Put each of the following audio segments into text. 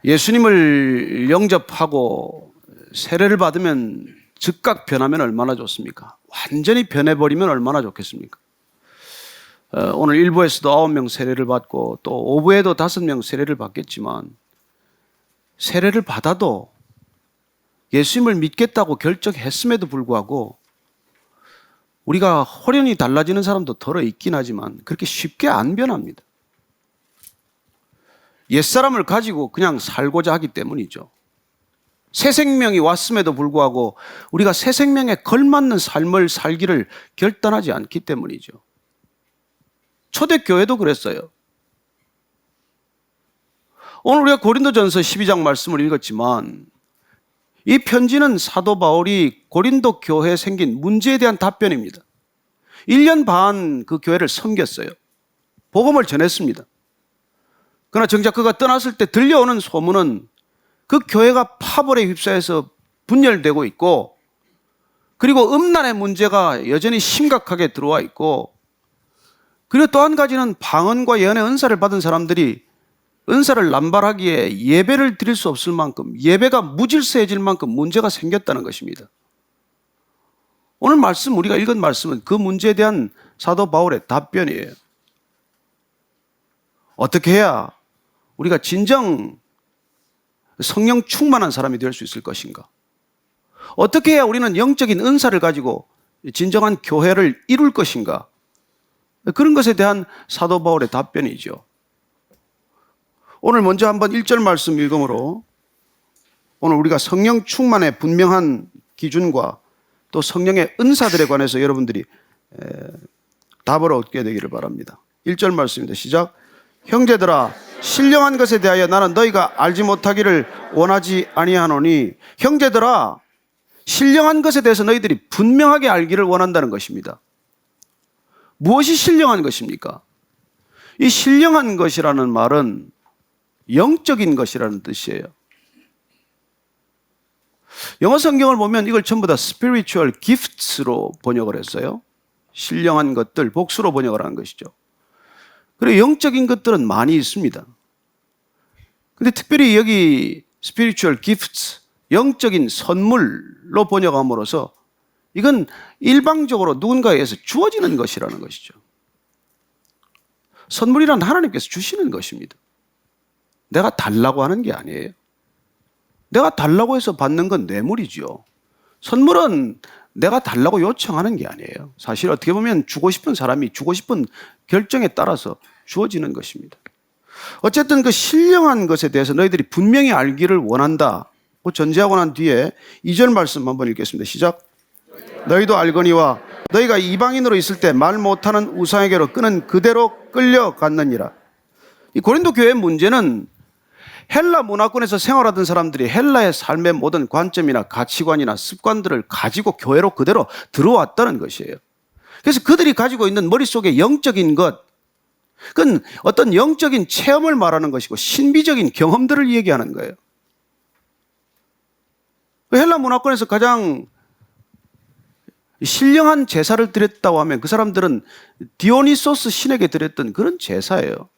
예수님을 영접하고 세례를 받으면 즉각 변하면 얼마나 좋습니까? 완전히 변해버리면 얼마나 좋겠습니까? 오늘 1부에서도 9명 세례를 받고 또 5부에도 5명 세례를 받겠지만 세례를 받아도 예수님을 믿겠다고 결정했음에도 불구하고 우리가 호련히 달라지는 사람도 덜어 있긴 하지만 그렇게 쉽게 안 변합니다. 옛사람을 가지고 그냥 살고자 하기 때문이죠. 새 생명이 왔음에도 불구하고 우리가 새 생명에 걸맞는 삶을 살기를 결단하지 않기 때문이죠. 초대교회도 그랬어요. 오늘 우리가 고린도전서 12장 말씀을 읽었지만 이 편지는 사도 바울이 고린도 교회에 생긴 문제에 대한 답변입니다. 1년 반 그 교회를 섬겼어요. 복음을 전했습니다. 그러나 정작 그가 떠났을 때 들려오는 소문은 그 교회가 파벌에 휩싸여서 분열되고 있고 그리고 음란의 문제가 여전히 심각하게 들어와 있고 그리고 또 한 가지는 방언과 예언의 은사를 받은 사람들이 은사를 남발하기에 예배를 드릴 수 없을 만큼 예배가 무질서해질 만큼 문제가 생겼다는 것입니다. 오늘 말씀 우리가 읽은 말씀은 그 문제에 대한 사도 바울의 답변이에요. 어떻게 해야 우리가 진정 성령 충만한 사람이 될 수 있을 것인가? 어떻게 해야 우리는 영적인 은사를 가지고 진정한 교회를 이룰 것인가? 그런 것에 대한 사도 바울의 답변이죠. 오늘 먼저 한번 1절 말씀 읽음으로 오늘 우리가 성령 충만의 분명한 기준과 또 성령의 은사들에 관해서 여러분들이 답을 얻게 되기를 바랍니다. 1절 말씀입니다. 시작. 형제들아 신령한 것에 대하여 나는 너희가 알지 못하기를 원하지 아니하노니 형제들아 신령한 것에 대해서 너희들이 분명하게 알기를 원한다는 것입니다. 무엇이 신령한 것입니까? 이 신령한 것이라는 말은 영적인 것이라는 뜻이에요. 영어 성경을 보면 이걸 전부 다 spiritual gifts로 번역을 했어요. 신령한 것들, 복수로 번역을 한 것이죠. 그리고 영적인 것들은 많이 있습니다. 근데 특별히 여기 spiritual gifts, 영적인 선물로 번역함으로써 이건 일방적으로 누군가에 의해서 주어지는 것이라는 것이죠. 선물이란 하나님께서 주시는 것입니다. 내가 달라고 하는 게 아니에요. 내가 달라고 해서 받는 건 뇌물이죠. 선물은 내가 달라고 요청하는 게 아니에요. 사실 어떻게 보면 주고 싶은 사람이 주고 싶은 결정에 따라서 주어지는 것입니다. 어쨌든 그 신령한 것에 대해서 너희들이 분명히 알기를 원한다. 전제하고 난 뒤에 2절 말씀 한번 읽겠습니다. 시작. 너희도 알거니와 너희가 이방인으로 있을 때 말 못하는 우상에게로 끄는 그대로 끌려갔느니라. 이 고린도 교회의 문제는 헬라 문화권에서 생활하던 사람들이 헬라의 삶의 모든 관점이나 가치관이나 습관들을 가지고 교회로 그대로 들어왔다는 것이에요. 그래서 그들이 가지고 있는 머릿속에 영적인 것, 그건 어떤 영적인 체험을 말하는 것이고 신비적인 경험들을 얘기하는 거예요. 헬라 문화권에서 가장 신령한 제사를 드렸다고 하면 그 사람들은 디오니소스 신에게 드렸던 그런 제사예요.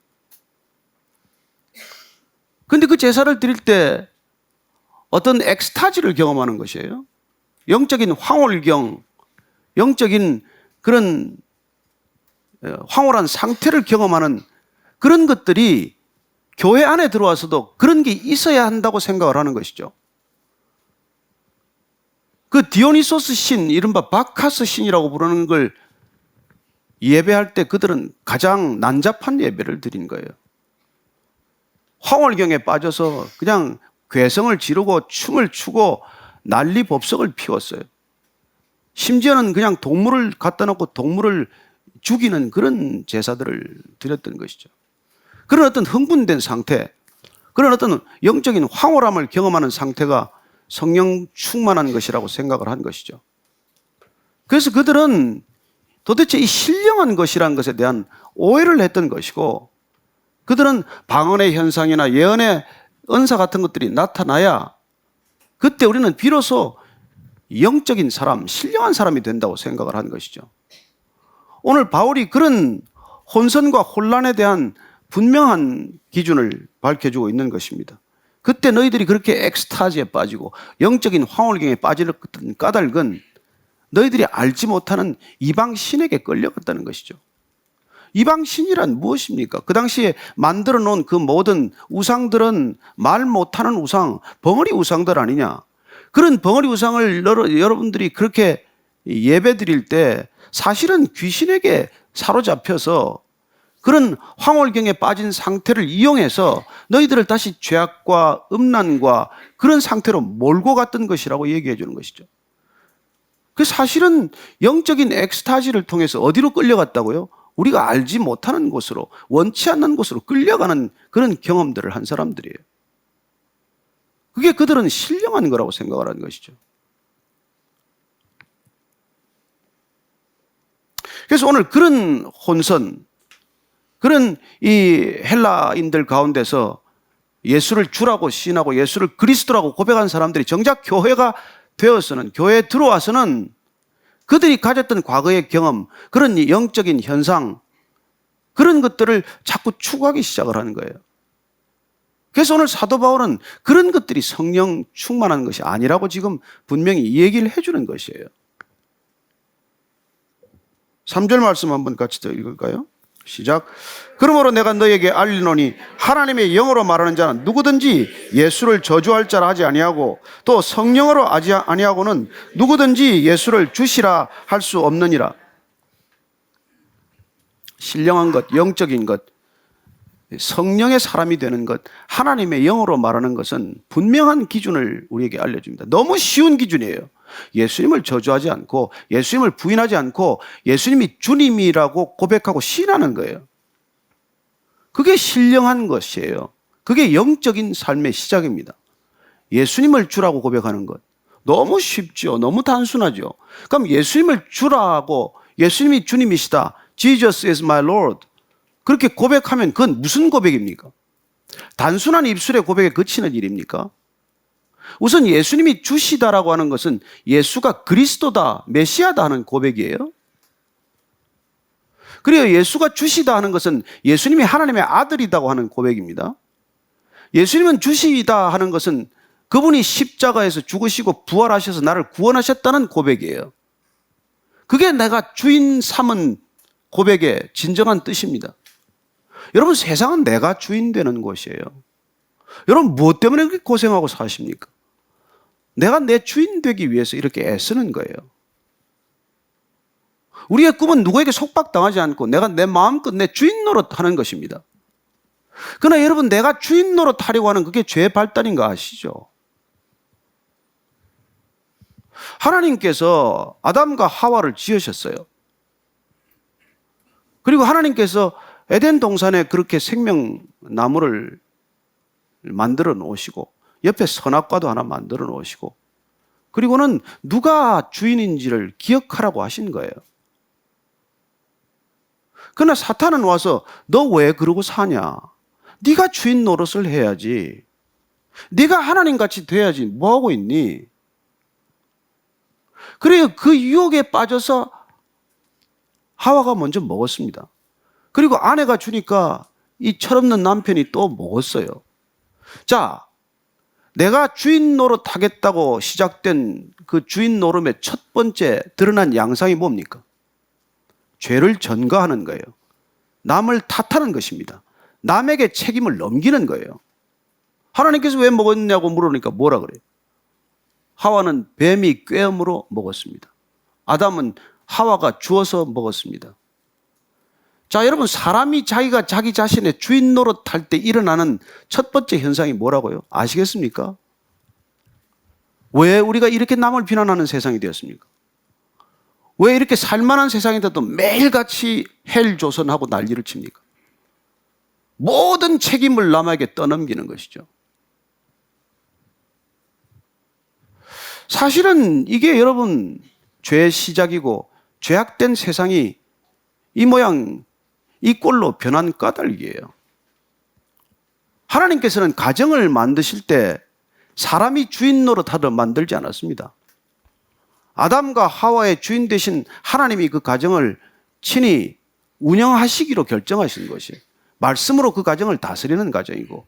근데 그 제사를 드릴 때 어떤 엑스타지를 경험하는 것이에요. 영적인 황홀경, 영적인 그런 황홀한 상태를 경험하는 그런 것들이 교회 안에 들어와서도 그런 게 있어야 한다고 생각을 하는 것이죠. 그 디오니소스 신, 이른바 바카스 신이라고 부르는 걸 예배할 때 그들은 가장 난잡한 예배를 드린 거예요. 황홀경에 빠져서 그냥 괴성을 지르고 춤을 추고 난리 법석을 피웠어요. 심지어는 그냥 동물을 갖다 놓고 동물을 죽이는 그런 제사들을 드렸던 것이죠. 그런 어떤 흥분된 상태, 그런 어떤 영적인 황홀함을 경험하는 상태가 성령 충만한 것이라고 생각을 한 것이죠. 그래서 그들은 도대체 이 신령한 것이라는 것에 대한 오해를 했던 것이고 그들은 방언의 현상이나 예언의 은사 같은 것들이 나타나야 그때 우리는 비로소 영적인 사람, 신령한 사람이 된다고 생각을 한 것이죠. 오늘 바울이 그런 혼선과 혼란에 대한 분명한 기준을 밝혀주고 있는 것입니다. 그때 너희들이 그렇게 엑스타즈에 빠지고 영적인 황홀경에 빠졌던 까닭은 너희들이 알지 못하는 이방 신에게 끌려갔다는 것이죠. 이방 신이란 무엇입니까? 그 당시에 만들어 놓은 그 모든 우상들은 말 못하는 우상, 벙어리 우상들 아니냐. 그런 벙어리 우상을 여러분들이 그렇게 예배 드릴 때 사실은 귀신에게 사로잡혀서 그런 황홀경에 빠진 상태를 이용해서 너희들을 다시 죄악과 음란과 그런 상태로 몰고 갔던 것이라고 얘기해 주는 것이죠. 그 사실은 영적인 엑스타시를 통해서 어디로 끌려갔다고요? 우리가 알지 못하는 곳으로, 원치 않는 곳으로 끌려가는 그런 경험들을 한 사람들이에요. 그게 그들은 신령한 거라고 생각을 하는 것이죠. 그래서 오늘 그런 혼선, 그런 이 헬라인들 가운데서 예수를 주라고 시인하고 예수를 그리스도라고 고백한 사람들이 정작 교회가 되어서는, 교회에 들어와서는 그들이 가졌던 과거의 경험, 그런 영적인 현상, 그런 것들을 자꾸 추구하기 시작을 하는 거예요. 그래서 오늘 사도 바울은 그런 것들이 성령 충만한 것이 아니라고 지금 분명히 이 얘기를 해주는 것이에요. 3절 말씀 한번 같이 더 읽을까요? 시작. 그러므로 내가 너에게 알리노니 하나님의 영으로 말하는 자는 누구든지 예수를 저주할 자라 하지 아니하고 또 성령으로 하지 아니하고는 누구든지 예수를 주시라 할 수 없느니라. 신령한 것, 영적인 것, 성령의 사람이 되는 것, 하나님의 영으로 말하는 것은 분명한 기준을 우리에게 알려줍니다. 너무 쉬운 기준이에요. 예수님을 저주하지 않고 예수님을 부인하지 않고 예수님이 주님이라고 고백하고 시인하는 거예요. 그게 신령한 것이에요. 그게 영적인 삶의 시작입니다. 예수님을 주라고 고백하는 것. 너무 쉽죠. 너무 단순하죠. 그럼 예수님을 주라고, 예수님이 주님이시다. Jesus is my Lord. 그렇게 고백하면 그건 무슨 고백입니까? 단순한 입술의 고백에 그치는 일입니까? 우선 예수님이 주시다라고 하는 것은 예수가 그리스도다, 메시아다 하는 고백이에요. 그리고 예수가 주시다 하는 것은 예수님이 하나님의 아들이다고 하는 고백입니다. 예수님은 주시다 하는 것은 그분이 십자가에서 죽으시고 부활하셔서 나를 구원하셨다는 고백이에요. 그게 내가 주인 삼은 고백의 진정한 뜻입니다. 여러분, 세상은 내가 주인 되는 곳이에요. 여러분, 무엇 때문에 그렇게 고생하고 사십니까? 내가 내 주인 되기 위해서 이렇게 애쓰는 거예요. 우리의 꿈은 누구에게 속박당하지 않고 내가 내 마음껏 내 주인 노릇하는 것입니다. 그러나 여러분, 내가 주인 노릇하려고 하는 그게 죄의 발단인 거 아시죠? 하나님께서 아담과 하와를 지으셨어요. 그리고 하나님께서 에덴 동산에 그렇게 생명나무를 만들어 놓으시고 옆에 선악과도 하나 만들어 놓으시고 그리고는 누가 주인인지를 기억하라고 하신 거예요. 그러나 사탄은 와서 너 왜 그러고 사냐? 네가 주인 노릇을 해야지. 네가 하나님같이 돼야지. 뭐하고 있니? 그래요. 그 유혹에 빠져서 하와가 먼저 먹었습니다. 그리고 아내가 주니까 이 철없는 남편이 또 먹었어요. 자, 내가 주인 노릇 하겠다고 시작된 그 주인 노릇의 첫 번째 드러난 양상이 뭡니까? 죄를 전가하는 거예요. 남을 탓하는 것입니다. 남에게 책임을 넘기는 거예요. 하나님께서 왜 먹었냐고 물으니까 뭐라 그래요? 하와는 뱀이 꾀음으로 먹었습니다. 아담은 하와가 주어서 먹었습니다. 자, 여러분, 사람이 자기가 자기 자신의 주인 노릇할 때 일어나는 첫 번째 현상이 뭐라고요? 아시겠습니까? 왜 우리가 이렇게 남을 비난하는 세상이 되었습니까? 왜 이렇게 살만한 세상인데도 매일같이 헬조선하고 난리를 칩니까? 모든 책임을 남에게 떠넘기는 것이죠. 사실은 이게 여러분 죄의 시작이고 죄악된 세상이 이 모양 이 꼴로 변한 까닭이에요. 하나님께서는 가정을 만드실 때 사람이 주인 노릇하러 만들지 않았습니다. 아담과 하와의 주인 되신 하나님이 그 가정을 친히 운영하시기로 결정하신 것이에요. 말씀으로 그 가정을 다스리는 가정이고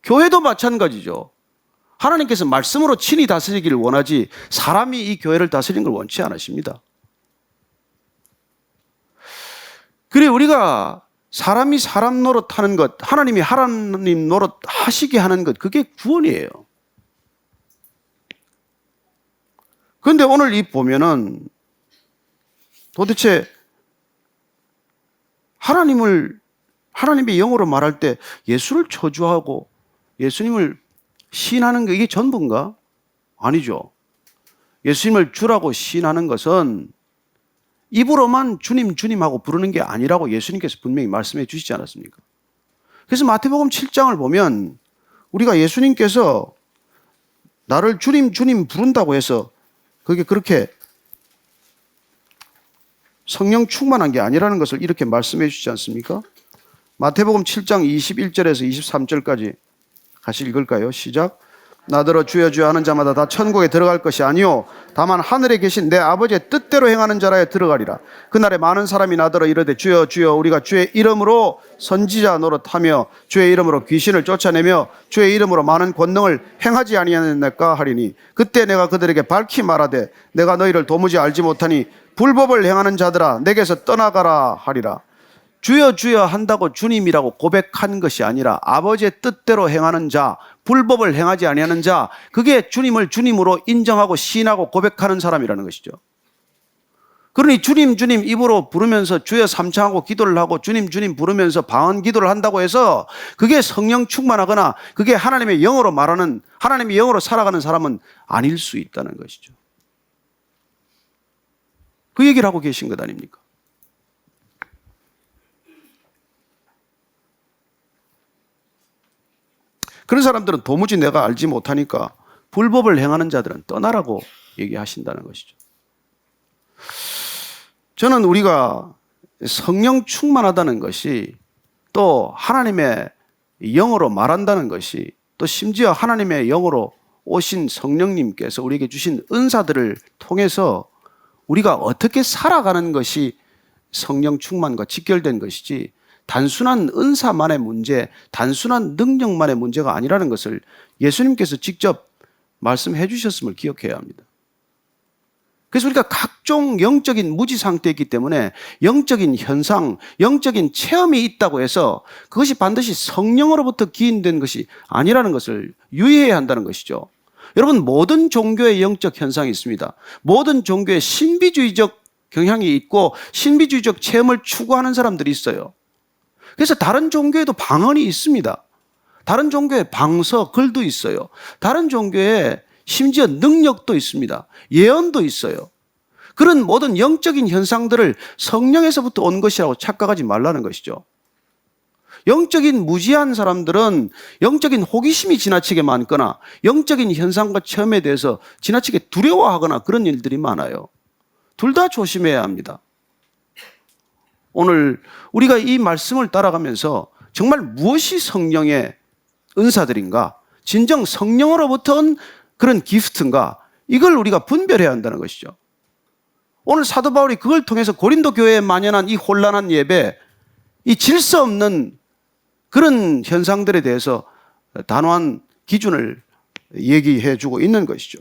교회도 마찬가지죠. 하나님께서 말씀으로 친히 다스리기를 원하지 사람이 이 교회를 다스리는 걸 원치 않으십니다. 그래 우리가 사람이 사람 노릇하는 것, 하나님이 하나님 노릇 하시게 하는 것, 그게 구원이에요. 그런데 오늘 이 보면은 도대체 하나님의 영어로 말할 때 예수를 저주하고 예수님을 시인하는 게 이게 전부인가? 아니죠. 예수님을 주라고 시인하는 것은 입으로만 주님 주님하고 부르는 게 아니라고 예수님께서 분명히 말씀해 주시지 않았습니까? 그래서 마태복음 7장을 보면 우리가 예수님께서 나를 주님 주님 부른다고 해서 그게 그렇게 성령 충만한 게 아니라는 것을 이렇게 말씀해 주시지 않습니까? 마태복음 7장 21절에서 23절까지 같이 읽을까요? 시작. 나더러 주여 주여 하는 자마다 다 천국에 들어갈 것이 아니요 다만 하늘에 계신 내 아버지의 뜻대로 행하는 자라야 들어가리라. 그날에 많은 사람이 나더러 이르되 주여 주여 우리가 주의 이름으로 선지자 노릇하며 주의 이름으로 귀신을 쫓아내며 주의 이름으로 많은 권능을 행하지 아니하였나이까 하리니 그때 내가 그들에게 밝히 말하되 내가 너희를 도무지 알지 못하니 불법을 행하는 자들아 내게서 떠나가라 하리라. 주여 주여 한다고 주님이라고 고백한 것이 아니라 아버지의 뜻대로 행하는 자, 불법을 행하지 아니하는 자, 그게 주님을 주님으로 인정하고 시인하고 고백하는 사람이라는 것이죠. 그러니 주님 주님 입으로 부르면서 주여 삼창하고 기도를 하고 주님 주님 부르면서 방언 기도를 한다고 해서 그게 성령 충만하거나 그게 하나님의 영어로 말하는, 하나님의 영어로 살아가는 사람은 아닐 수 있다는 것이죠. 그 얘기를 하고 계신 것 아닙니까? 그런 사람들은 도무지 내가 알지 못하니까 불법을 행하는 자들은 떠나라고 얘기하신다는 것이죠. 저는 우리가 성령 충만하다는 것이 또 하나님의 영어로 말한다는 것이 또 심지어 하나님의 영어로 오신 성령님께서 우리에게 주신 은사들을 통해서 우리가 어떻게 살아가는 것이 성령 충만과 직결된 것이지 단순한 은사만의 문제, 단순한 능력만의 문제가 아니라는 것을 예수님께서 직접 말씀해 주셨음을 기억해야 합니다. 그래서 우리가 각종 영적인 무지 상태에 있기 때문에 영적인 현상, 영적인 체험이 있다고 해서 그것이 반드시 성령으로부터 기인된 것이 아니라는 것을 유의해야 한다는 것이죠. 여러분, 모든 종교의 영적 현상이 있습니다. 모든 종교의 신비주의적 경향이 있고 신비주의적 체험을 추구하는 사람들이 있어요. 그래서 다른 종교에도 방언이 있습니다. 다른 종교에 방서, 글도 있어요. 다른 종교에 심지어 능력도 있습니다. 예언도 있어요. 그런 모든 영적인 현상들을 성령에서부터 온 것이라고 착각하지 말라는 것이죠. 영적인 무지한 사람들은 영적인 호기심이 지나치게 많거나 영적인 현상과 체험에 대해서 지나치게 두려워하거나 그런 일들이 많아요. 둘 다 조심해야 합니다. 오늘 우리가 이 말씀을 따라가면서 정말 무엇이 성령의 은사들인가, 진정 성령으로부터 온 그런 기프트인가, 이걸 우리가 분별해야 한다는 것이죠. 오늘 사도 바울이 그걸 통해서 고린도 교회에 만연한 이 혼란한 예배, 이 질서 없는 그런 현상들에 대해서 단호한 기준을 얘기해 주고 있는 것이죠.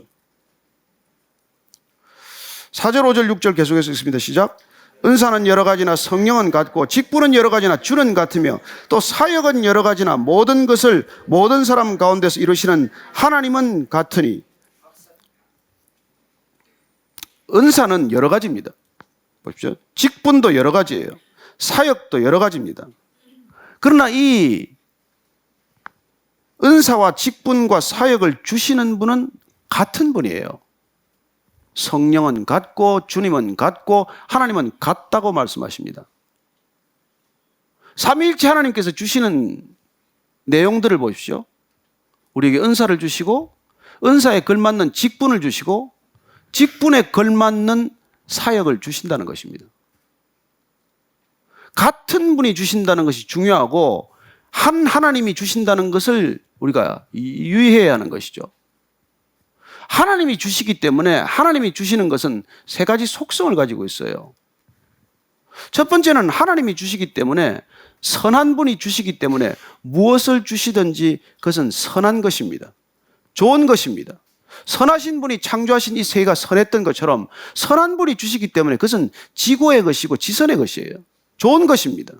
4절, 5절, 6절 계속해서 읽습니다. 시작. 은사는 여러 가지나 성령은 같고 직분은 여러 가지나 주는 같으며 또 사역은 여러 가지나 모든 것을 모든 사람 가운데서 이루시는 하나님은 같으니. 은사는 여러 가지입니다. 보십시오. 직분도 여러 가지예요. 사역도 여러 가지입니다. 그러나 이 은사와 직분과 사역을 주시는 분은 같은 분이에요. 성령은 같고 주님은 같고 하나님은 같다고 말씀하십니다. 삼위일체 하나님께서 주시는 내용들을 보십시오. 우리에게 은사를 주시고 은사에 걸맞는 직분을 주시고 직분에 걸맞는 사역을 주신다는 것입니다. 같은 분이 주신다는 것이 중요하고 한 하나님이 주신다는 것을 우리가 유의해야 하는 것이죠. 하나님이 주시기 때문에 하나님이 주시는 것은 세 가지 속성을 가지고 있어요. 첫 번째는 하나님이 주시기 때문에, 선한 분이 주시기 때문에 무엇을 주시든지 그것은 선한 것입니다. 좋은 것입니다. 선하신 분이 창조하신 이 세계가 선했던 것처럼 선한 분이 주시기 때문에 그것은 지고의 것이고 지선의 것이에요. 좋은 것입니다.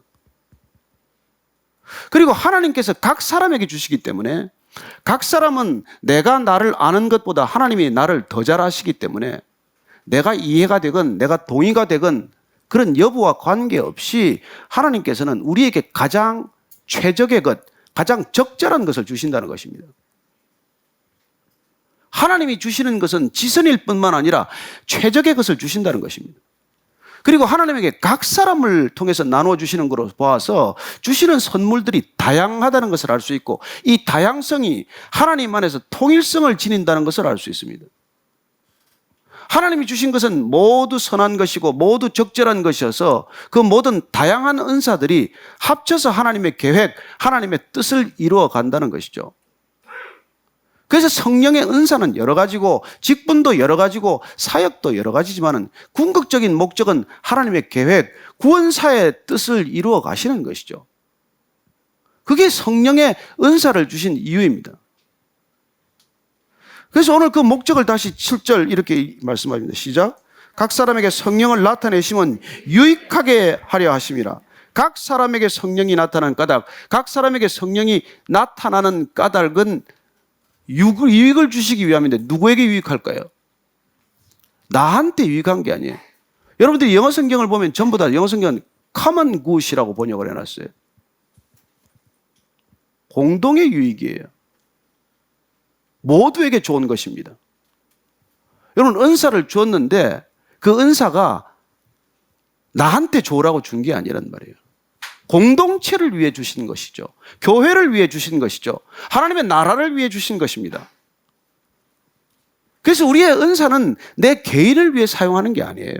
그리고 하나님께서 각 사람에게 주시기 때문에, 각 사람은 내가 나를 아는 것보다 하나님이 나를 더 잘 아시기 때문에 내가 이해가 되건 내가 동의가 되건 그런 여부와 관계없이 하나님께서는 우리에게 가장 최적의 것, 가장 적절한 것을 주신다는 것입니다. 하나님이 주시는 것은 지선일 뿐만 아니라 최적의 것을 주신다는 것입니다. 그리고 하나님에게 각 사람을 통해서 나누어 주시는 것으로 보아서 주시는 선물들이 다양하다는 것을 알 수 있고, 이 다양성이 하나님 안에서 통일성을 지닌다는 것을 알 수 있습니다. 하나님이 주신 것은 모두 선한 것이고 모두 적절한 것이어서 그 모든 다양한 은사들이 합쳐서 하나님의 계획, 하나님의 뜻을 이루어 간다는 것이죠. 그래서 성령의 은사는 여러 가지고 직분도 여러 가지고 사역도 여러 가지지만 궁극적인 목적은 하나님의 계획, 구원사의 뜻을 이루어 가시는 것이죠. 그게 성령의 은사를 주신 이유입니다. 그래서 오늘 그 목적을 다시 7절 이렇게 말씀합니다. 시작. 각 사람에게 성령을 나타내심은 유익하게 하려 하심이라. 각 사람에게 성령이 나타나는 까닭, 각 사람에게 성령이 나타나는 까닭은 유익을 주시기 위함인데 누구에게 유익할까요? 나한테 유익한 게 아니에요. 여러분들이 영어 성경을 보면 전부 다 영어 성경은 common good이라고 번역을 해놨어요. 공동의 유익이에요. 모두에게 좋은 것입니다. 여러분, 은사를 주었는데 그 은사가 나한테 좋으라고 준 게 아니란 말이에요. 공동체를 위해 주신 것이죠. 교회를 위해 주신 것이죠. 하나님의 나라를 위해 주신 것입니다. 그래서 우리의 은사는 내 개인을 위해 사용하는 게 아니에요.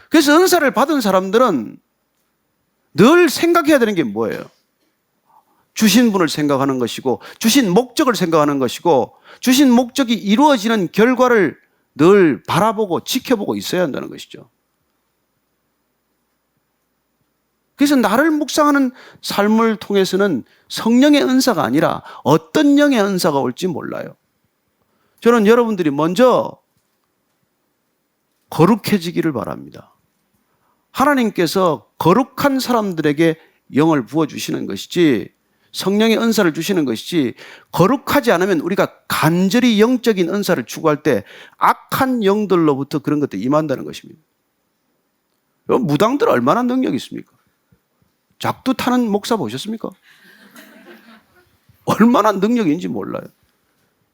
그래서 은사를 받은 사람들은 늘 생각해야 되는 게 뭐예요? 주신 분을 생각하는 것이고, 주신 목적을 생각하는 것이고, 주신 목적이 이루어지는 결과를 늘 바라보고 지켜보고 있어야 한다는 것이죠. 그래서 나를 묵상하는 삶을 통해서는 성령의 은사가 아니라 어떤 영의 은사가 올지 몰라요. 저는 여러분들이 먼저 거룩해지기를 바랍니다. 하나님께서 거룩한 사람들에게 영을 부어주시는 것이지, 성령의 은사를 주시는 것이지, 거룩하지 않으면 우리가 간절히 영적인 은사를 추구할 때 악한 영들로부터 그런 것들이 임한다는 것입니다. 여러분, 무당들 얼마나 능력이 있습니까? 작두 타는 목사 보셨습니까? 얼마나 능력인지 몰라요.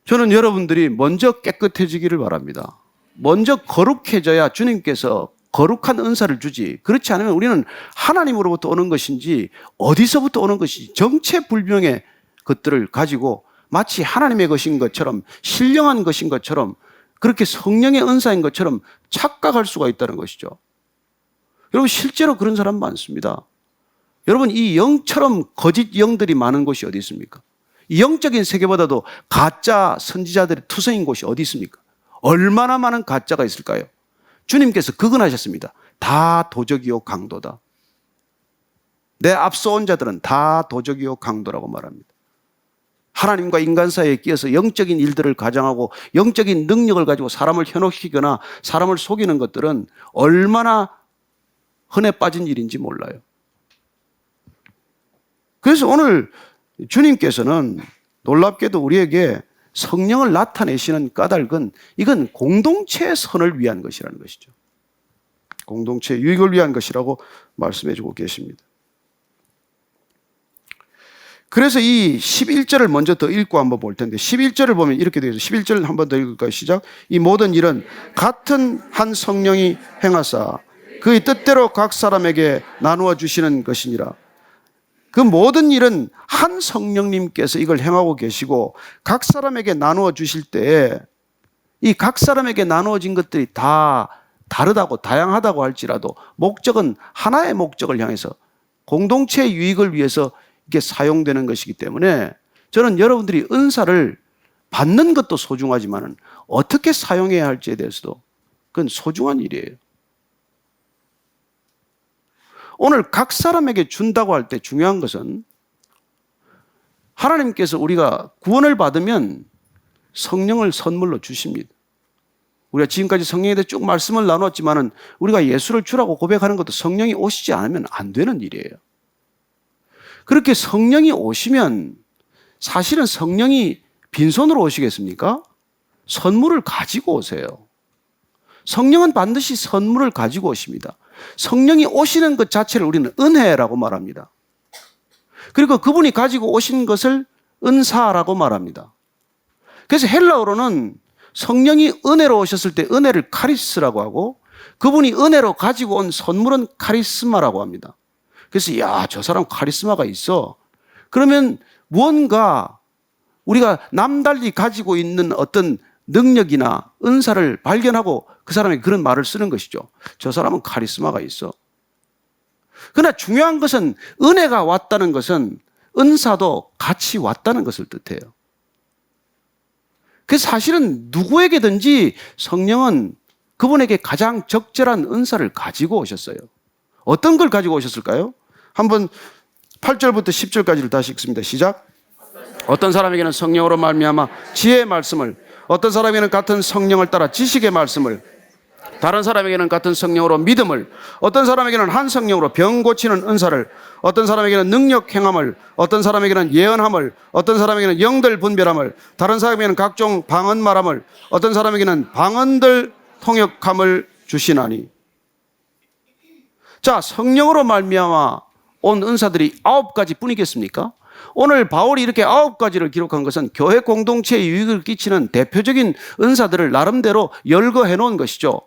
저는 여러분들이 먼저 깨끗해지기를 바랍니다. 먼저 거룩해져야 주님께서 거룩한 은사를 주지, 그렇지 않으면 우리는 하나님으로부터 오는 것인지 어디서부터 오는 것인지 정체불명의 것들을 가지고 마치 하나님의 것인 것처럼, 신령한 것인 것처럼, 그렇게 성령의 은사인 것처럼 착각할 수가 있다는 것이죠. 여러분, 실제로 그런 사람 많습니다. 여러분, 이 영처럼 거짓 영들이 많은 곳이 어디 있습니까? 이 영적인 세계보다도 가짜 선지자들의 투성인 곳이 어디 있습니까? 얼마나 많은 가짜가 있을까요? 주님께서 극언하셨습니다. 다 도적이요 강도다. 내 앞서 온 자들은 다 도적이요 강도라고 말합니다. 하나님과 인간 사이에 끼어서 영적인 일들을 가장하고 영적인 능력을 가지고 사람을 현혹시키거나 사람을 속이는 것들은 얼마나 흔해 빠진 일인지 몰라요. 그래서 오늘 주님께서는 놀랍게도 우리에게 성령을 나타내시는 까닭은 이건 공동체의 선을 위한 것이라는 것이죠. 공동체의 유익을 위한 것이라고 말씀해 주고 계십니다. 그래서 이 11절을 먼저 더 읽고 한번 볼 텐데, 11절을 보면 이렇게 되어 있어요. 11절 한번 더 읽을까요? 시작. 이 모든 일은 같은 한 성령이 행하사 그의 뜻대로 각 사람에게 나누어 주시는 것이니라. 그 모든 일은 한 성령님께서 이걸 행하고 계시고 각 사람에게 나누어 주실 때에 이 각 사람에게 나누어진 것들이 다 다르다고 다양하다고 할지라도 목적은 하나의 목적을 향해서 공동체의 유익을 위해서 이게 사용되는 것이기 때문에 저는 여러분들이 은사를 받는 것도 소중하지만 어떻게 사용해야 할지에 대해서도 그건 소중한 일이에요. 오늘 각 사람에게 준다고 할 때 중요한 것은 하나님께서 우리가 구원을 받으면 성령을 선물로 주십니다. 우리가 지금까지 성령에 대해 쭉 말씀을 나눴지만은 우리가 예수를 주라고 고백하는 것도 성령이 오시지 않으면 안 되는 일이에요. 그렇게 성령이 오시면 사실은 성령이 빈손으로 오시겠습니까? 선물을 가지고 오세요. 성령은 반드시 선물을 가지고 오십니다. 성령이 오시는 것 자체를 우리는 은혜라고 말합니다. 그리고 그분이 가지고 오신 것을 은사라고 말합니다. 그래서 헬라어로는 성령이 은혜로 오셨을 때 은혜를 카리스라고 하고 그분이 은혜로 가지고 온 선물은 카리스마라고 합니다. 그래서 야, 저 사람 카리스마가 있어. 그러면 무언가 우리가 남달리 가지고 있는 어떤 능력이나 은사를 발견하고 그 사람이 그런 말을 쓰는 것이죠. 저 사람은 카리스마가 있어. 그러나 중요한 것은 은혜가 왔다는 것은 은사도 같이 왔다는 것을 뜻해요. 그래서 사실은 누구에게든지 성령은 그분에게 가장 적절한 은사를 가지고 오셨어요. 어떤 걸 가지고 오셨을까요? 한번 8절부터 10절까지를 다시 읽습니다. 시작. 어떤 사람에게는 성령으로 말미암아 지혜의 말씀을, 어떤 사람에게는 같은 성령을 따라 지식의 말씀을, 다른 사람에게는 같은 성령으로 믿음을, 어떤 사람에게는 한 성령으로 병 고치는 은사를, 어떤 사람에게는 능력 행함을, 어떤 사람에게는 예언함을, 어떤 사람에게는 영들 분별함을, 다른 사람에게는 각종 방언 말함을, 어떤 사람에게는 방언들 통역함을 주시나니. 자, 성령으로 말미암아 온 은사들이 9가지 뿐이겠습니까? 오늘 바울이 이렇게 9가지를 기록한 것은 교회 공동체에 유익을 끼치는 대표적인 은사들을 나름대로 열거해 놓은 것이죠.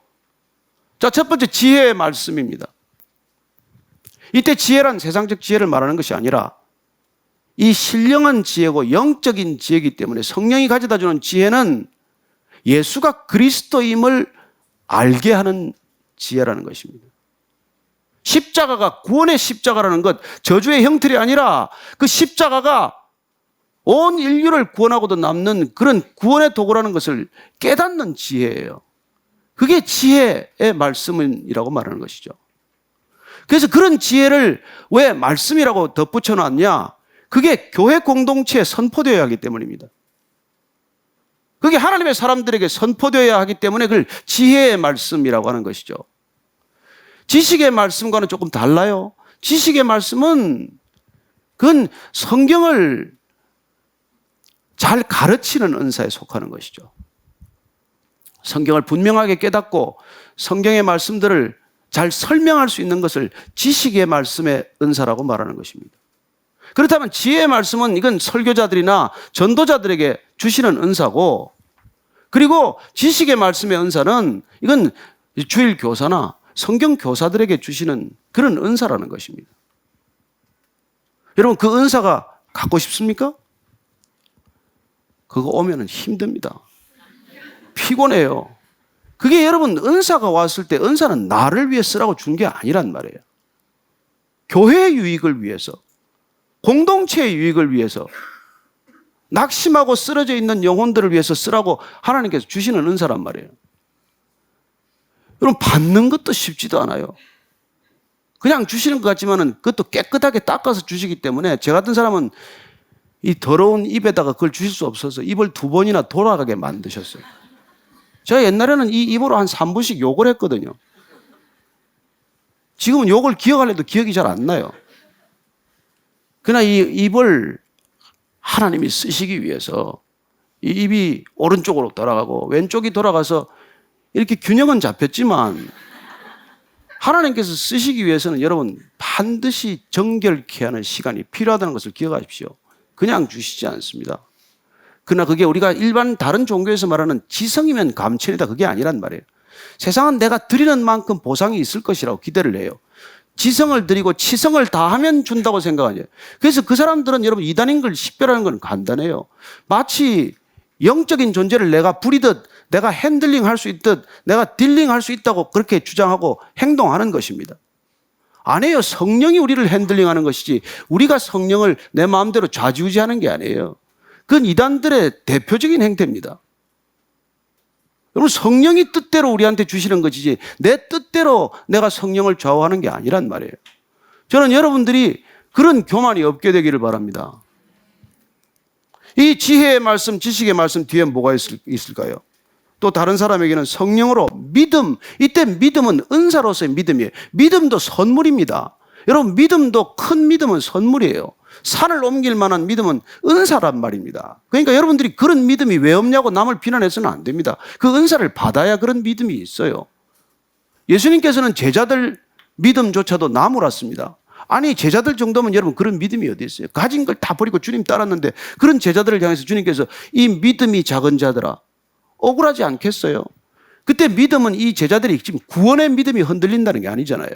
자, 첫 번째 지혜의 말씀입니다. 이때 지혜란 세상적 지혜를 말하는 것이 아니라 이 신령한 지혜고 영적인 지혜이기 때문에 성령이 가져다 주는 지혜는 예수가 그리스도임을 알게 하는 지혜라는 것입니다. 십자가가 구원의 십자가라는 것, 저주의 형틀이 아니라 그 십자가가 온 인류를 구원하고도 남는 그런 구원의 도구라는 것을 깨닫는 지혜예요. 그게 지혜의 말씀이라고 말하는 것이죠. 그래서 그런 지혜를 왜 말씀이라고 덧붙여 놨냐? 그게 교회 공동체에 선포되어야 하기 때문입니다. 그게 하나님의 사람들에게 선포되어야 하기 때문에 그걸 지혜의 말씀이라고 하는 것이죠. 지식의 말씀과는 조금 달라요. 지식의 말씀은 그건 성경을 잘 가르치는 은사에 속하는 것이죠. 성경을 분명하게 깨닫고 성경의 말씀들을 잘 설명할 수 있는 것을 지식의 말씀의 은사라고 말하는 것입니다. 그렇다면 지혜의 말씀은 이건 설교자들이나 전도자들에게 주시는 은사고, 그리고 지식의 말씀의 은사는 이건 주일 교사나 성경 교사들에게 주시는 그런 은사라는 것입니다. 여러분, 그 은사가 갖고 싶습니까? 그거 오면은 힘듭니다. 피곤해요. 그게 여러분, 은사가 왔을 때 은사는 나를 위해 쓰라고 준 게 아니란 말이에요. 교회의 유익을 위해서, 공동체의 유익을 위해서, 낙심하고 쓰러져 있는 영혼들을 위해서 쓰라고 하나님께서 주시는 은사란 말이에요. 여러분, 받는 것도 쉽지도 않아요. 그냥 주시는 것 같지만은 그것도 깨끗하게 닦아서 주시기 때문에 저 같은 사람은 이 더러운 입에다가 그걸 주실 수 없어서 입을 2번이나 돌아가게 만드셨어요. 제가 옛날에는 이 입으로 한 3분씩 욕을 했거든요. 지금은 욕을 기억하려도 기억이 잘 안 나요. 그러나 이 입을 하나님이 쓰시기 위해서 이 입이 오른쪽으로 돌아가고 왼쪽이 돌아가서 이렇게 균형은 잡혔지만 하나님께서 쓰시기 위해서는 여러분 반드시 정결케 하는 시간이 필요하다는 것을 기억하십시오. 그냥 주시지 않습니다. 그러나 그게 우리가 일반 다른 종교에서 말하는 지성이면 감천이다, 그게 아니란 말이에요. 세상은 내가 드리는 만큼 보상이 있을 것이라고 기대를 해요. 지성을 드리고 치성을 다하면 준다고 생각하죠. 그래서 그 사람들은 여러분 이단인 걸 식별하는 건 간단해요. 마치 영적인 존재를 내가 부리듯, 내가 핸들링 할 수 있듯, 내가 딜링 할 수 있다고 그렇게 주장하고 행동하는 것입니다. 아니에요. 성령이 우리를 핸들링하는 것이지 우리가 성령을 내 마음대로 좌지우지하는 게 아니에요. 그건 이단들의 대표적인 행태입니다. 여러분, 성령이 뜻대로 우리한테 주시는 것이지 내 뜻대로 내가 성령을 좌우하는 게 아니란 말이에요. 저는 여러분들이 그런 교만이 없게 되기를 바랍니다. 이 지혜의 말씀, 지식의 말씀 뒤에 뭐가 있을까요? 또 다른 사람에게는 성령으로 믿음, 이때 믿음은 은사로서의 믿음이에요. 믿음도 선물입니다. 여러분, 믿음도 큰 믿음은 선물이에요. 산을 옮길 만한 믿음은 은사란 말입니다. 그러니까 여러분들이 그런 믿음이 왜 없냐고 남을 비난해서는 안 됩니다. 그 은사를 받아야 그런 믿음이 있어요. 예수님께서는 제자들 믿음조차도 나무랐습니다. 아니, 제자들 정도면 여러분 그런 믿음이 어디 있어요? 가진 걸 다 버리고 주님 따랐는데 그런 제자들을 향해서 주님께서 이 믿음이 작은 자들아, 억울하지 않겠어요? 그때 믿음은 이 제자들이 지금 구원의 믿음이 흔들린다는 게 아니잖아요.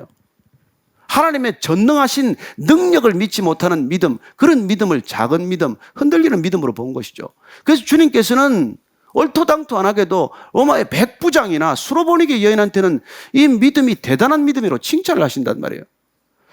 하나님의 전능하신 능력을 믿지 못하는 믿음, 그런 믿음을 작은 믿음, 흔들리는 믿음으로 본 것이죠. 그래서 주님께서는 얼토당토안하게도 로마의 백부장이나 수로보니게 여인한테는 이 믿음이 대단한 믿음으로 칭찬을 하신단 말이에요.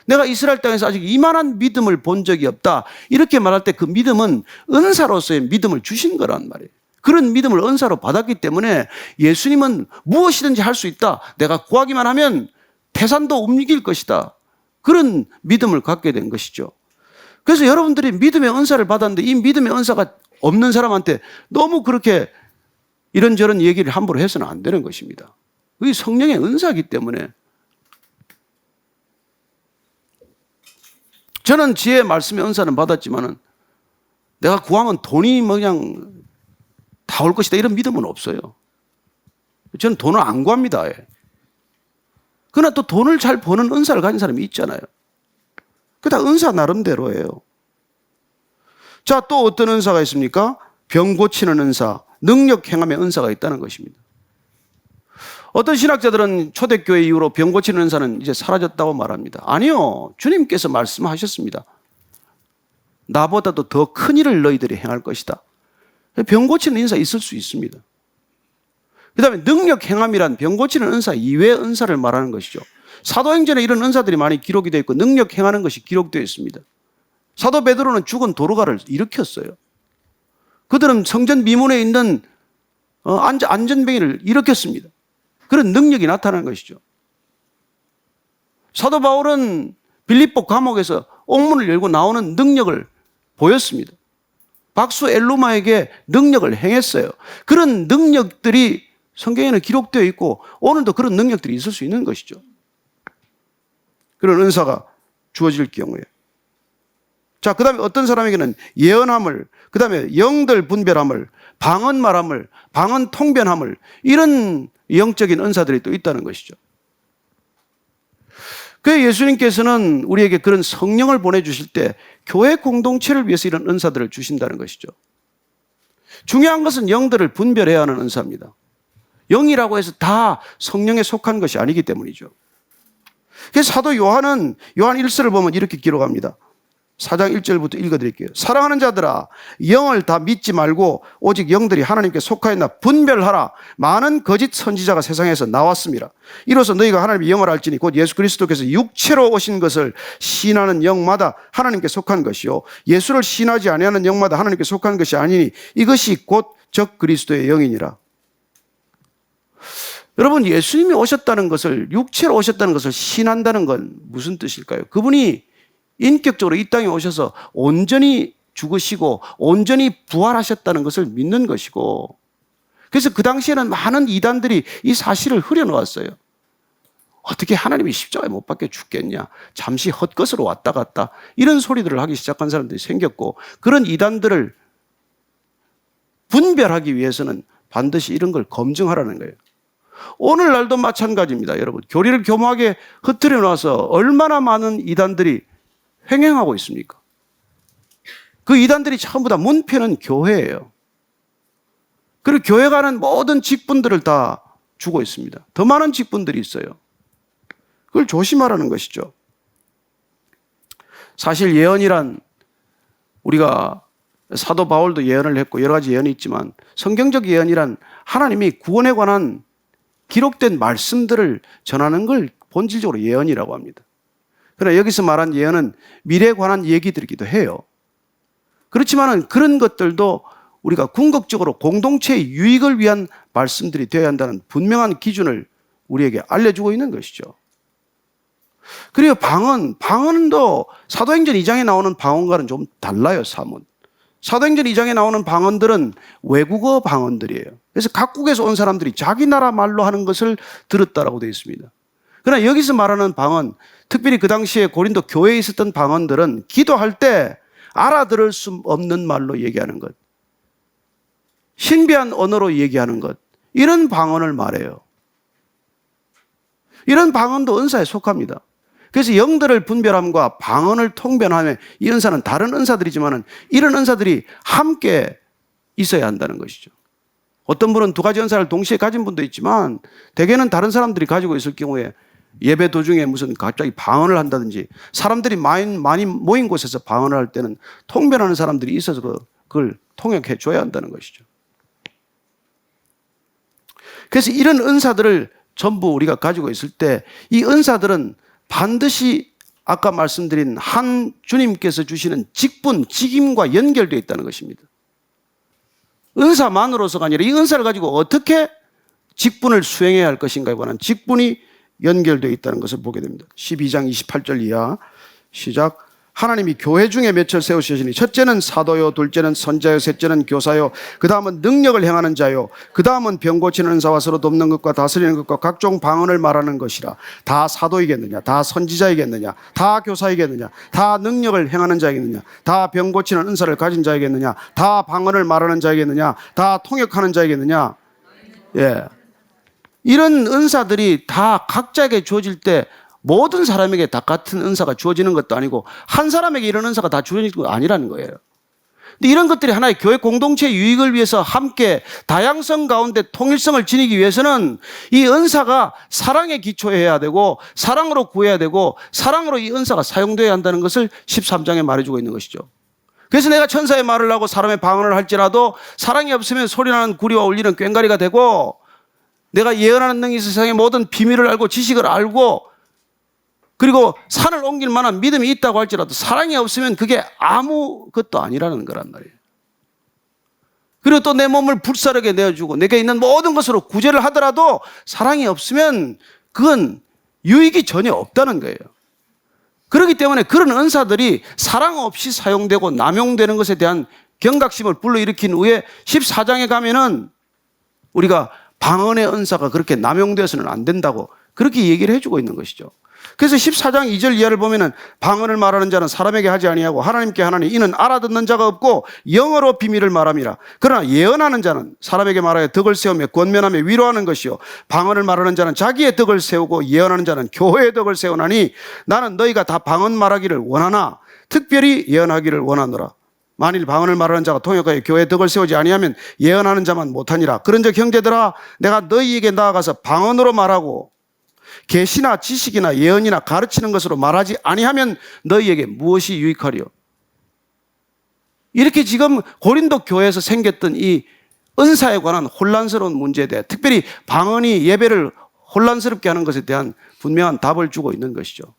내가 이스라엘 땅에서 아직 이만한 믿음을 본 적이 없다, 이렇게 말할 때 그 믿음은 은사로서의 믿음을 주신 거란 말이에요. 그런 믿음을 은사로 받았기 때문에 예수님은 무엇이든지 할 수 있다, 내가 구하기만 하면 태산도 움직일 것이다, 그런 믿음을 갖게 된 것이죠. 그래서 여러분들이 믿음의 은사를 받았는데 이 믿음의 은사가 없는 사람한테 너무 그렇게 이런저런 얘기를 함부로 해서는 안 되는 것입니다. 그게 성령의 은사이기 때문에. 저는 지혜의 말씀의 은사는 받았지만은 내가 구하면 돈이 그냥 다 올 것이다, 이런 믿음은 없어요. 저는 돈을 안 구합니다. 그러나 또 돈을 잘 버는 은사를 가진 사람이 있잖아요. 그게 다 은사 나름대로예요. 자, 또 어떤 은사가 있습니까? 병 고치는 은사, 능력 행함의 은사가 있다는 것입니다. 어떤 신학자들은 초대교회 이후로 병 고치는 은사는 이제 사라졌다고 말합니다. 아니요, 주님께서 말씀하셨습니다. 나보다도 더 큰 일을 너희들이 행할 것이다. 병 고치는 은사 있을 수 있습니다. 그 다음에 능력 행함이란 병 고치는 은사 이외의 은사를 말하는 것이죠. 사도행전에 이런 은사들이 많이 기록이 되어 있고 능력 행하는 것이 기록되어 있습니다. 사도 베드로는 죽은 도로가를 일으켰어요. 그들은 성전 미문에 있는 안전뱅이를 일으켰습니다. 그런 능력이 나타나는 것이죠. 사도 바울은 빌립보 감옥에서 옥문을 열고 나오는 능력을 보였습니다. 박수 엘루마에게 능력을 행했어요. 그런 능력들이 성경에는 기록되어 있고 오늘도 그런 능력들이 있을 수 있는 것이죠. 그런 은사가 주어질 경우에. 자, 그 다음에 어떤 사람에게는 예언함을, 그 다음에 영들 분별함을, 방언말함을, 방언 통변함을, 이런 영적인 은사들이 또 있다는 것이죠. 그래서 예수님께서는 우리에게 그런 성령을 보내주실 때 교회 공동체를 위해서 이런 은사들을 주신다는 것이죠. 중요한 것은 영들을 분별해야 하는 은사입니다. 영이라고 해서 다 성령에 속한 것이 아니기 때문이죠. 그래서 사도 요한은 요한 1서를 보면 이렇게 기록합니다. 4장 1절부터 읽어드릴게요. 사랑하는 자들아, 영을 다 믿지 말고 오직 영들이 하나님께 속하였나 분별하라. 많은 거짓 선지자가 세상에서 나왔습니다. 이로써 너희가 하나님의 영을 알지니 곧 예수 그리스도께서 육체로 오신 것을 신하는 영마다 하나님께 속한 것이요 예수를 신하지 아니하는 영마다 하나님께 속한 것이 아니니 이것이 곧 적 그리스도의 영이니라. 여러분, 예수님이 오셨다는 것을, 육체로 오셨다는 것을 신한다는 건 무슨 뜻일까요? 그분이 인격적으로 이 땅에 오셔서 온전히 죽으시고 온전히 부활하셨다는 것을 믿는 것이고, 그래서 그 당시에는 많은 이단들이 이 사실을 흐려놓았어요. 어떻게 하나님이 십자가에 못 박혀 죽겠냐, 잠시 헛것으로 왔다 갔다, 이런 소리들을 하기 시작한 사람들이 생겼고, 그런 이단들을 분별하기 위해서는 반드시 이런 걸 검증하라는 거예요. 오늘날도 마찬가지입니다. 여러분, 교리를 교묘하게 흐트려 놔서 얼마나 많은 이단들이 횡행하고 있습니까? 그 이단들이 전부 다 문패는 교회예요. 그리고 교회가 하는 모든 직분들을 다 주고 있습니다. 더 많은 직분들이 있어요. 그걸 조심하라는 것이죠. 사실 예언이란, 우리가 사도 바울도 예언을 했고 여러 가지 예언이 있지만, 성경적 예언이란 하나님이 구원에 관한 기록된 말씀들을 전하는 걸 본질적으로 예언이라고 합니다. 그러나 여기서 말한 예언은 미래에 관한 얘기들이기도 해요. 그렇지만 그런 것들도 우리가 궁극적으로 공동체의 유익을 위한 말씀들이 되어야 한다는 분명한 기준을 우리에게 알려주고 있는 것이죠. 그리고 방언도 사도행전 2장에 나오는 방언과는 좀 달라요, 사문. 사도행전 2장에 나오는 방언들은 외국어 방언들이에요. 그래서 각국에서 온 사람들이 자기 나라 말로 하는 것을 들었다라고 되어 있습니다. 그러나 여기서 말하는 방언, 특별히 그 당시에 고린도 교회에 있었던 방언들은 기도할 때 알아들을 수 없는 말로 얘기하는 것, 신비한 언어로 얘기하는 것, 이런 방언을 말해요. 이런 방언도 은사에 속합니다. 그래서 영들을 분별함과 방언을 통변하며 이 은사는 다른 은사들이지만 이런 은사들이 함께 있어야 한다는 것이죠. 어떤 분은 두 가지 은사를 동시에 가진 분도 있지만 대개는 다른 사람들이 가지고 있을 경우에 예배 도중에 무슨 갑자기 방언을 한다든지 사람들이 많이 모인 곳에서 방언을 할 때는 통변하는 사람들이 있어서 그걸 통역해 줘야 한다는 것이죠. 그래서 이런 은사들을 전부 우리가 가지고 있을 때 이 은사들은 반드시 아까 말씀드린 한 주님께서 주시는 직분, 직임과 연결되어 있다는 것입니다. 은사만으로서가 아니라 이 은사를 가지고 어떻게 직분을 수행해야 할 것인가에 관한 직분이 연결되어 있다는 것을 보게 됩니다. 12장 28절 이하 시작. 하나님이 교회 중에 몇을 세우시니 첫째는 사도요, 둘째는 선자요, 셋째는 교사요, 그 다음은 능력을 행하는 자요, 그 다음은 병 고치는 은사와 서로 돕는 것과 다스리는 것과 각종 방언을 말하는 것이라. 다 사도이겠느냐, 다 선지자이겠느냐, 다 교사이겠느냐, 다 능력을 행하는 자이겠느냐, 다 병 고치는 은사를 가진 자이겠느냐, 다 방언을 말하는 자이겠느냐, 다 통역하는 자이겠느냐. 예, 이런 은사들이 다 각자에게 주어질 때 모든 사람에게 다 같은 은사가 주어지는 것도 아니고 한 사람에게 이런 은사가 다 주어지는 건 아니라는 거예요. 근데 이런 것들이 하나의 교회 공동체의 유익을 위해서 함께 다양성 가운데 통일성을 지니기 위해서는 이 은사가 사랑에 기초해야 되고 사랑으로 구해야 되고 사랑으로 이 은사가 사용되어야 한다는 것을 13장에 말해주고 있는 것이죠. 그래서 내가 천사의 말을 하고 사람의 방언을 할지라도 사랑이 없으면 소리나는 구리와 울리는 꽹과리가 되고 내가 예언하는 능히 세상의 모든 비밀을 알고 지식을 알고 그리고 산을 옮길 만한 믿음이 있다고 할지라도 사랑이 없으면 그게 아무것도 아니라는 거란 말이에요. 그리고 또 내 몸을 불사르게 내어주고 내게 있는 모든 것으로 구제를 하더라도 사랑이 없으면 그건 유익이 전혀 없다는 거예요. 그렇기 때문에 그런 은사들이 사랑 없이 사용되고 남용되는 것에 대한 경각심을 불러일으킨 후에 14장에 가면은 우리가 방언의 은사가 그렇게 남용되어서는 안 된다고 그렇게 얘기를 해주고 있는 것이죠. 그래서 14장 2절 이하를 보면은 방언을 말하는 자는 사람에게 하지 아니하고 하나님께 하나니 이는 알아듣는 자가 없고 영어로 비밀을 말함이라. 그러나 예언하는 자는 사람에게 말하여 덕을 세우며 권면하며 위로하는 것이요 방언을 말하는 자는 자기의 덕을 세우고 예언하는 자는 교회의 덕을 세우나니 나는 너희가 다 방언 말하기를 원하나 특별히 예언하기를 원하노라. 만일 방언을 말하는 자가 통역하여 교회의 덕을 세우지 아니하면 예언하는 자만 못하니라. 그런즉 형제들아 내가 너희에게 나아가서 방언으로 말하고 계시나 지식이나 예언이나 가르치는 것으로 말하지 아니하면 너희에게 무엇이 유익하리요? 이렇게 지금 고린도 교회에서 생겼던 이 은사에 관한 혼란스러운 문제에 대해 특별히 방언이 예배를 혼란스럽게 하는 것에 대한 분명한 답을 주고 있는 것이죠.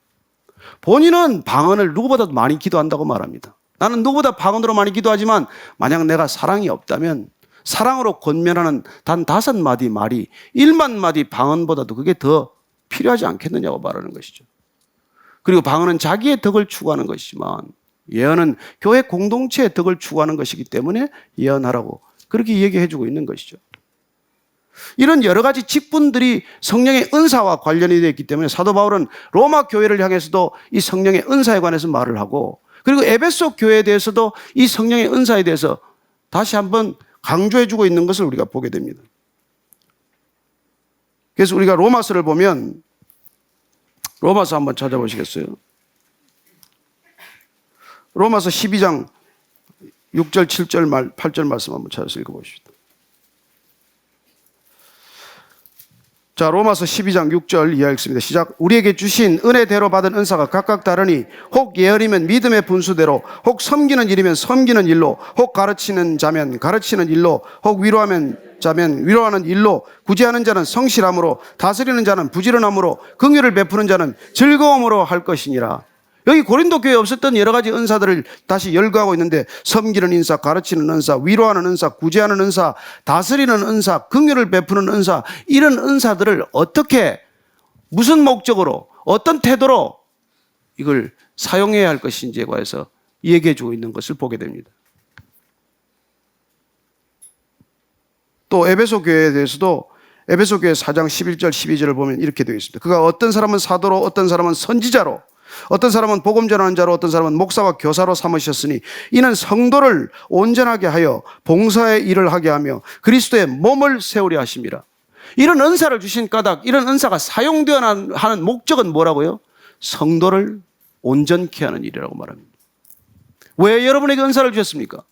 본인은 방언을 누구보다도 많이 기도한다고 말합니다. 나는 누구보다 방언으로 많이 기도하지만 만약 내가 사랑이 없다면 사랑으로 권면하는 단 5마디 말이 1만 마디 방언보다도 그게 더 필요하지 않겠느냐고 말하는 것이죠. 그리고 방언은 자기의 덕을 추구하는 것이지만 예언은 교회 공동체의 덕을 추구하는 것이기 때문에 예언하라고 그렇게 얘기해 주고 있는 것이죠. 이런 여러 가지 직분들이 성령의 은사와 관련이 되어 있기 때문에 사도 바울은 로마 교회를 향해서도 이 성령의 은사에 관해서 말을 하고 그리고 에베소 교회에 대해서도 이 성령의 은사에 대해서 다시 한번 강조해 주고 있는 것을 우리가 보게 됩니다. 그래서 우리가 로마서를 보면 로마서 한번 찾아보시겠어요? 로마서 12장 6절, 7절, 8절 말씀 한번 찾아서 읽어보십시다. 자, 로마서 12장 6절 이하 읽습니다. 시작. 우리에게 주신 은혜대로 받은 은사가 각각 다르니 혹 예언이면 믿음의 분수대로 혹 섬기는 일이면 섬기는 일로 혹 가르치는 자면 가르치는 일로 혹 위로하면 자면 위로하는 일로 구제하는 자는 성실함으로 다스리는 자는 부지런함으로 긍휼을 베푸는 자는 즐거움으로 할 것이니라. 여기 고린도 교회에 없었던 여러 가지 은사들을 다시 열거하고 있는데 섬기는 은사, 가르치는 은사, 위로하는 은사, 구제하는 은사, 다스리는 은사, 긍휼을 베푸는 은사, 이런 은사들을 어떻게 무슨 목적으로 어떤 태도로 이걸 사용해야 할 것인지에 관해서 얘기해 주고 있는 것을 보게 됩니다. 또 에베소 교회에 대해서도 에베소 교회 4장 11절 12절을 보면 이렇게 되어 있습니다. 그가 어떤 사람은 사도로, 어떤 사람은 선지자로, 어떤 사람은 복음 전하는 자로, 어떤 사람은 목사와 교사로 삼으셨으니 이는 성도를 온전하게 하여 봉사의 일을 하게 하며 그리스도의 몸을 세우려 하심이라. 이런 은사를 주신 까닭, 이런 은사가 사용되어야 하는 목적은 뭐라고요? 성도를 온전케 하는 일이라고 말합니다. 왜 여러분에게 은사를 주셨습니까?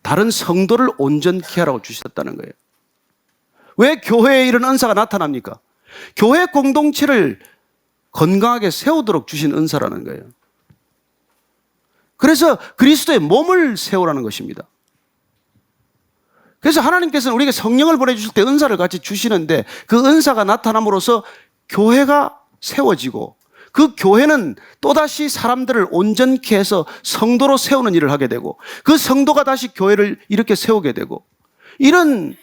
다른 성도를 온전케 하라고 주셨다는 거예요. 왜 교회에 이런 은사가 나타납니까? 교회 공동체를 건강하게 세우도록 주신 은사라는 거예요. 그래서 그리스도의 몸을 세우라는 것입니다. 그래서 하나님께서는 우리에게 성령을 보내주실 때 은사를 같이 주시는데 그 은사가 나타남으로써 교회가 세워지고 그 교회는 또다시 사람들을 온전케 해서 성도로 세우는 일을 하게 되고 그 성도가 다시 교회를 이렇게 세우게 되고 이런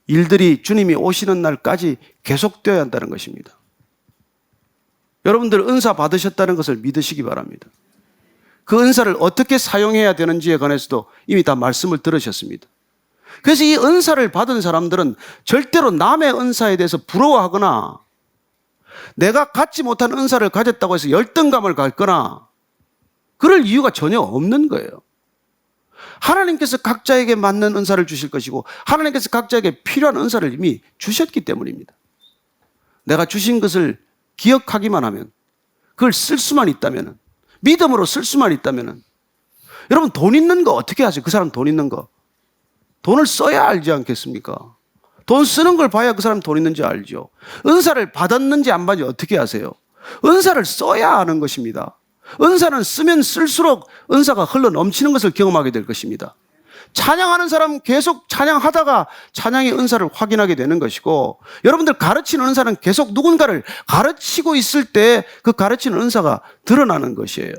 일들이 주님이 오시는 날까지 계속되어야 한다는 것입니다. 여러분들 은사 받으셨다는 것을 믿으시기 바랍니다. 그 은사를 어떻게 사용해야 되는지에 관해서도 이미 다 말씀을 들으셨습니다. 그래서 이 은사를 받은 사람들은 절대로 남의 은사에 대해서 부러워하거나 내가 갖지 못한 은사를 가졌다고 해서 열등감을 갖거나 그럴 이유가 전혀 없는 거예요. 하나님께서 각자에게 맞는 은사를 주실 것이고 하나님께서 각자에게 필요한 은사를 이미 주셨기 때문입니다. 내가 주신 것을 기억하기만 하면, 그걸 쓸 수만 있다면, 믿음으로 쓸 수만 있다면, 여러분 돈 있는 거 어떻게 하세요? 그 사람 돈 있는 거 돈을 써야 알지 않겠습니까? 돈 쓰는 걸 봐야 그 사람 돈 있는지 알죠. 은사를 받았는지 안 받는지 어떻게 아세요? 은사를 써야 아는 것입니다. 은사는 쓰면 쓸수록 은사가 흘러 넘치는 것을 경험하게 될 것입니다. 찬양하는 사람은 계속 찬양하다가 찬양의 은사를 확인하게 되는 것이고, 여러분들 가르치는 은사는 계속 누군가를 가르치고 있을 때 그 가르치는 은사가 드러나는 것이에요.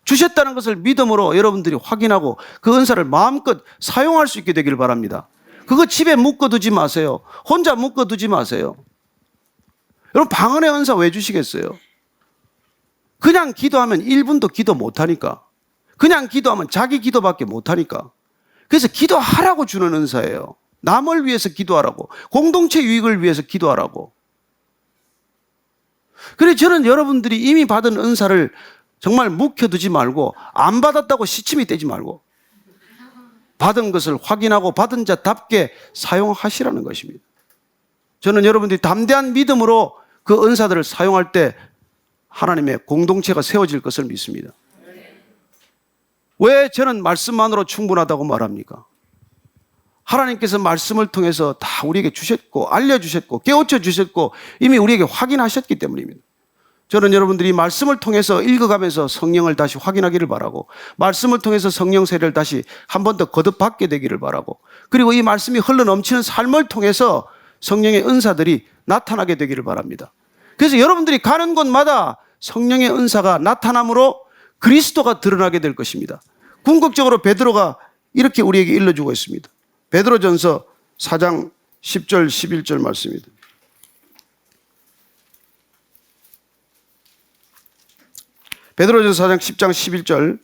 주셨다는 것을 믿음으로 여러분들이 확인하고 그 은사를 마음껏 사용할 수 있게 되기를 바랍니다. 그거 집에 묶어두지 마세요. 혼자 묶어두지 마세요. 여러분 방언의 은사 왜 주시겠어요? 그냥 기도하면 1분도 기도 못하니까. 그냥 기도하면 자기 기도밖에 못하니까. 그래서 기도하라고 주는 은사예요. 남을 위해서 기도하라고, 공동체 유익을 위해서 기도하라고. 그래서 저는 여러분들이 이미 받은 은사를 정말 묵혀두지 말고 안 받았다고 시침이 떼지 말고 받은 것을 확인하고 받은 자답게 사용하시라는 것입니다. 저는 여러분들이 담대한 믿음으로 그 은사들을 사용할 때 하나님의 공동체가 세워질 것을 믿습니다. 왜 저는 말씀만으로 충분하다고 말합니까? 하나님께서 말씀을 통해서 다 우리에게 주셨고 알려주셨고 깨우쳐 주셨고 이미 우리에게 확인하셨기 때문입니다. 저는 여러분들이 말씀을 통해서 읽어가면서 성령을 다시 확인하기를 바라고, 말씀을 통해서 성령 세례를 다시 한 번 더 거듭받게 되기를 바라고, 그리고 이 말씀이 흘러넘치는 삶을 통해서 성령의 은사들이 나타나게 되기를 바랍니다. 그래서 여러분들이 가는 곳마다 성령의 은사가 나타남으로 그리스도가 드러나게 될 것입니다. 궁극적으로 베드로가 이렇게 우리에게 일러주고 있습니다. 베드로전서 4장 10절 11절 말씀입니다. 베드로전서 4장 10장 11절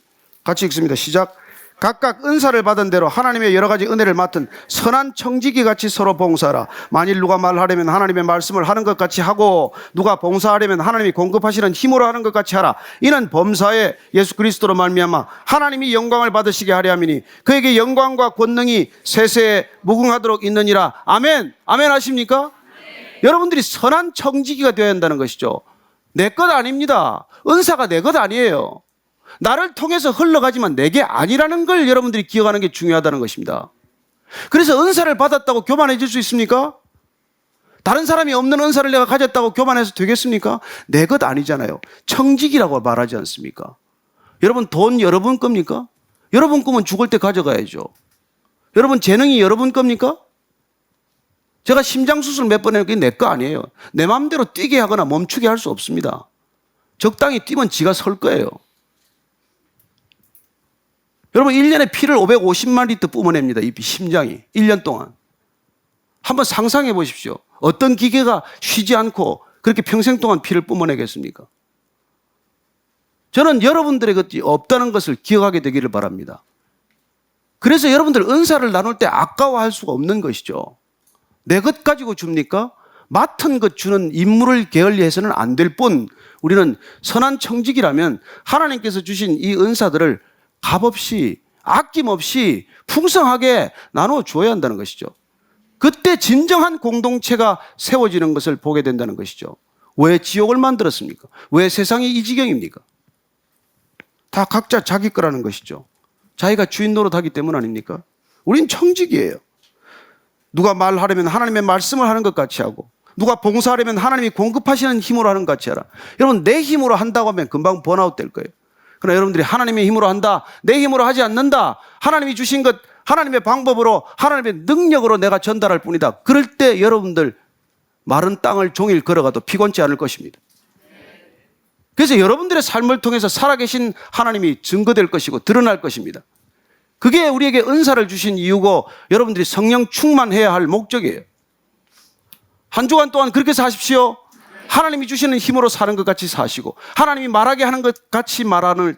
같이 읽습니다. 시작. 각각 은사를 받은 대로 하나님의 여러 가지 은혜를 맡은 선한 청지기 같이 서로 봉사하라. 만일 누가 말하려면 하나님의 말씀을 하는 것 같이 하고 누가 봉사하려면 하나님이 공급하시는 힘으로 하는 것 같이 하라. 이는 범사에 예수 그리스도로 말미암아 하나님이 영광을 받으시게 하려 함이니 그에게 영광과 권능이 세세에 무궁하도록 있느니라. 아멘. 아멘 하십니까? 네. 여러분들이 선한 청지기가 되어야 한다는 것이죠. 내 것 아닙니다. 은사가 내 것 아니에요. 나를 통해서 흘러가지만 내게 아니라는 걸 여러분들이 기억하는 게 중요하다는 것입니다. 그래서 은사를 받았다고 교만해질 수 있습니까? 다른 사람이 없는 은사를 내가 가졌다고 교만해서 되겠습니까? 내 것 아니잖아요. 청직이라고 말하지 않습니까? 여러분 돈 여러분 겁니까? 여러분 꿈은 죽을 때 가져가야죠. 여러분 재능이 여러분 겁니까? 제가 심장 수술 몇 번 했는 게 내 거 아니에요. 내 마음대로 뛰게 하거나 멈추게 할 수 없습니다. 적당히 뛰면 지가 설 거예요. 여러분 1년에 피를 550만 리터 뿜어냅니다. 이 심장이 1년 동안. 한번 상상해 보십시오. 어떤 기계가 쉬지 않고 그렇게 평생 동안 피를 뿜어내겠습니까? 저는 여러분들의 것이 없다는 것을 기억하게 되기를 바랍니다. 그래서 여러분들 은사를 나눌 때 아까워할 수가 없는 것이죠. 내 것 가지고 줍니까? 맡은 것 주는 임무를 게을리해서는 안 될 뿐 우리는 선한 청직이라면 하나님께서 주신 이 은사들을 값없이 아낌없이 풍성하게 나눠 주어야 한다는 것이죠. 그때 진정한 공동체가 세워지는 것을 보게 된다는 것이죠. 왜 지옥을 만들었습니까? 왜 세상이 이 지경입니까? 다 각자 자기 거라는 것이죠. 자기가 주인 노릇하기 때문 아닙니까? 우린 청직이에요. 누가 말하려면 하나님의 말씀을 하는 것 같이 하고 누가 봉사하려면 하나님이 공급하시는 힘으로 하는 것 같이 하라. 여러분 내 힘으로 한다고 하면 금방 번아웃 될 거예요. 그러나 여러분들이 하나님의 힘으로 한다, 내 힘으로 하지 않는다, 하나님이 주신 것 하나님의 방법으로 하나님의 능력으로 내가 전달할 뿐이다. 그럴 때 여러분들 마른 땅을 종일 걸어가도 피곤치 않을 것입니다. 그래서 여러분들의 삶을 통해서 살아계신 하나님이 증거될 것이고 드러날 것입니다. 그게 우리에게 은사를 주신 이유고 여러분들이 성령 충만해야 할 목적이에요. 한 주간 동안 그렇게 사십시오. 하나님이 주시는 힘으로 사는 것 같이 사시고 하나님이 말하게 하는 것 같이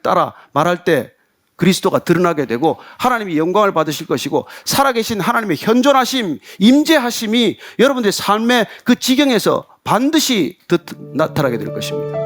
따라 말할 때 그리스도가 드러나게 되고 하나님이 영광을 받으실 것이고 살아계신 하나님의 현존하심, 임재하심이 여러분들의 삶의 그 지경에서 반드시 나타나게 될 것입니다.